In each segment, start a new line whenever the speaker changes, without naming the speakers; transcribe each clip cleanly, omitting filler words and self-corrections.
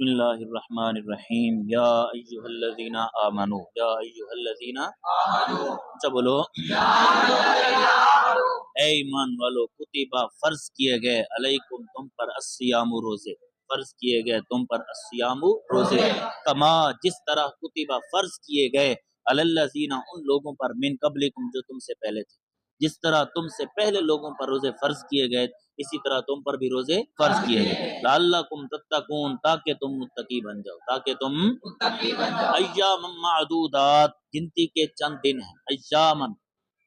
بسم اللہ الرحمن الرحیم یا ایہا الذین آمنو یا ایہا الذین اچھا بولو اے ایمان والو کتبہ فرض کیے گئے علیکم تم پر الصیام روزے فرض کیے گئے تم پر الصیام روزے کما جس طرح کتبہ فرض کیے گئے علی الذین ان لوگوں پر من قبلکم جو تم سے پہلے تھے جس طرح تم سے پہلے لوگوں پر روزے فرض کیے گئے اسی طرح تم پر بھی روزے فرض کیے گئے لعلکم تتقون تاکہ تم متقی بن جاؤ ایام معدودات گنتی کے چند دن ہیں ایامن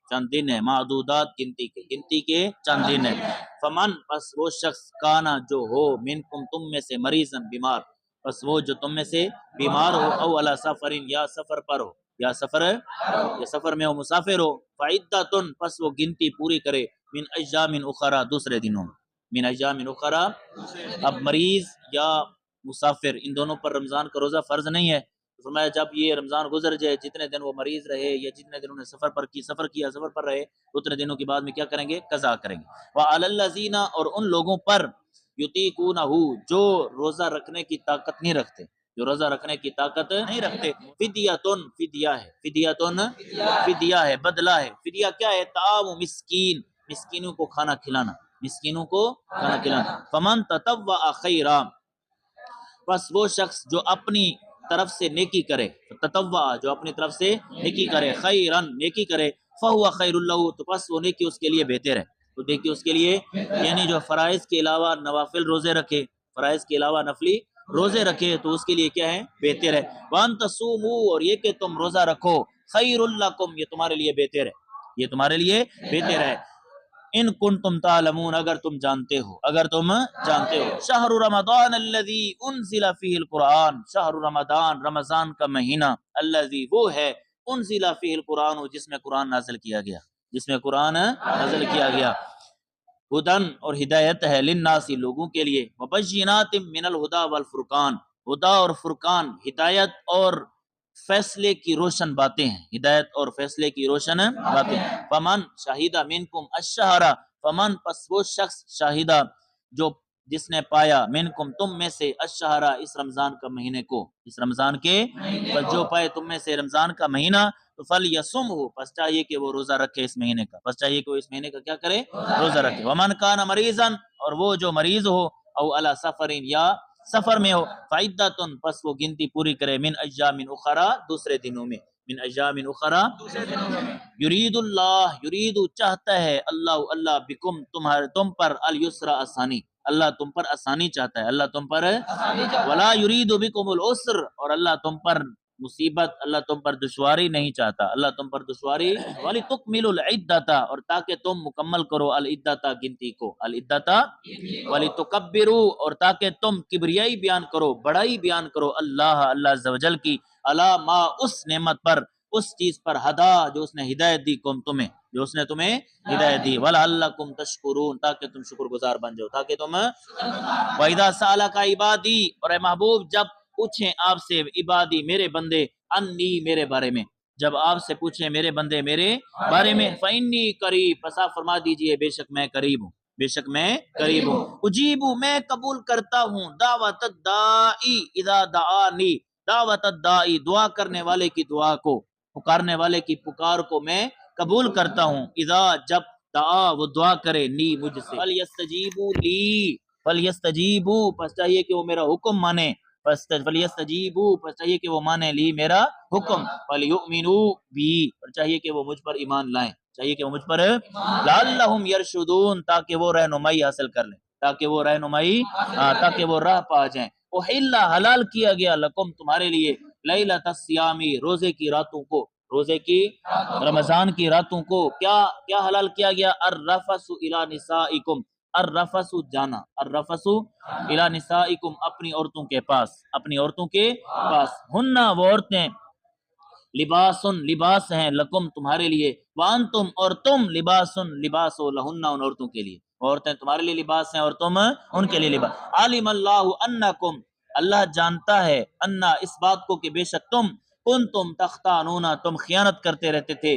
چند دن ہیں معدودات گنتی کے چند دن ہیں فمن پس وہ شخص کانا جو ہو منکم تم میں سے مریضن بیمار پس وہ جو تم میں سے بیمار ہو او علی سفرین یا سفر پر ہو یا سفر میں ہو مسافر ہو فعدتن پس وہ گنتی پوری کرے من ایام اخرى دوسرے دنوں من ایام اخرى اب مریض یا مسافر ان دونوں پر رمضان کا روزہ فرض نہیں ہے فرمایا جب یہ رمضان گزر جائے جتنے دن وہ مریض رہے یا جتنے دن انہیں سفر پر رہے اتنے دنوں کے بعد میں کیا کریں گے قضا کریں گے وعلی الذین اور ان لوگوں پر یطیقونہ جو روزہ رکھنے کی طاقت نہیں رکھتے فدیہ ہے بدلہ ہے فدیہ کیا ہے طعام مسکینوں کو کھانا کھلانا فمن تطوع خیرا پس وہ شخص جو اپنی طرف سے نیکی کرے خیرن نیکی کرے فہو خیر اللہ تو پس وہ نیکی اس کے لیے بہتر ہے تو دیکھیے اس کے لیے یعنی جو فرائض کے علاوہ نوافل روزے رکھے نفلی روزے رکھے تو اس کے لیے کیا ہے بہتر ہے وان تصوموا اور یہ کہ تم روزہ رکھو خیر لکم یہ تمہارے لیے بہتر ہے ان کنتم تعلمون اگر تم جانتے ہو شہر رمضان الذی انزل فیہ القرآن شہر رمضان کا مہینہ الذی وہ ہے انزل فیہ القرآن جس میں قرآن نازل کیا گیا ہدن اور ہدایت ہے للناس لوگوں کے لیے وبینات من الہدی والفرقان ہدا اور فرقان ہدایت اور فیصلے کی روشن باتیں فمن شاہدہ منکم الشہر فمن پس وہ شخص شاہدہ جو جس نے پایا منکم تم میں سے الشہر اس رمضان کے پس جو پائے تم میں سے رمضان کا مہینہ تو فلیصمہ پس چاہیے کہ وہ روزہ رکھے اس مہینے کا کیا کرے روزہ رکھے ومن کان مریضا اور وہ جو مریض ہو او علی سفرین یا سفر میں ہو فعدتن پس وہ گنتی پوری کرے من ایام اخرى دوسرے دنوں میں یرید چاہتا ہے اللہ بکم تم پر الیسر آسانی اللہ تم پر آسانی چاہتا ہے ولا یرید بکم العسر اور اللہ تم پر مصیبت اللہ تم پر دشواری نہیں چاہتا وَلِتُكْمِلُوا الْعِدَّةَ اور تاکہ تم مکمل کرو العدۃ گنتی کو وَلِتُكَبِّرُوا اور تاکہ تم کبریائی بیان کرو بڑائی بیان کرو اللہ عز و جل کی علی ما اس نعمت پر اس چیز پر ہدا جو اس نے ہدایت دی تمہیں ہدایت دی وَلَعَلَّكُمْ تَشْكُرُونَ تاکہ تم شکر گزار بن جاؤ وَإِذَا سَأَلَكَ عِبَادِي اور اے محبوب جب پوچھیں آپ سے عبادی میرے بندے انی میرے بارے میں جب آپ سے پوچھیں میرے بندے میرے بارے میں فإنی قریب پس آپ فرما دیجئے بے شک میں قریب ہوں اجیب میں قبول کرتا ہوں دعوت الدائی اذا دعانی دعوت الدائی دعا کرنے والے کی دعا کو پکارنے والے کی پکار کو میں قبول کرتا ہوں اذا جب دعا وہ دعا کرے نی مجھ سے فلیستجیبوا پس چاہیے کہ وہ میرا حکم مانے فلیستجیبوا پس چاہیے کہ وہ مانے لی میرا حکم فلیؤمنوا بی اور چاہیے کہ وہ مجھ پر ایمان لائیں لعلہم یرشدون تاکہ وہ رہنمائی حاصل کر لیں تاکہ وہ راہ پا جائیں احل حلال کیا گیا لکم تمہارے لیے لیلۃ الصیام روزے کی رمضان کی راتوں کو کیا حلال کیا گیا الرفث الی نسائکم الرفث جانا الی نسائکم اپنی عورتوں کے پاس ہن وہ عورتیں لباس ہیں لکم تمہارے لیے وانتم اور تم لباس لہن ان عورتوں کے لیے عورتیں تمہارے لیے لباس ہیں اور تم ان کے لیے لباس علم اللہ انکم اللہ جانتا ہے انا اس بات کو کہ بے شک تم کنتم تختانون تم خیانت کرتے رہتے تھے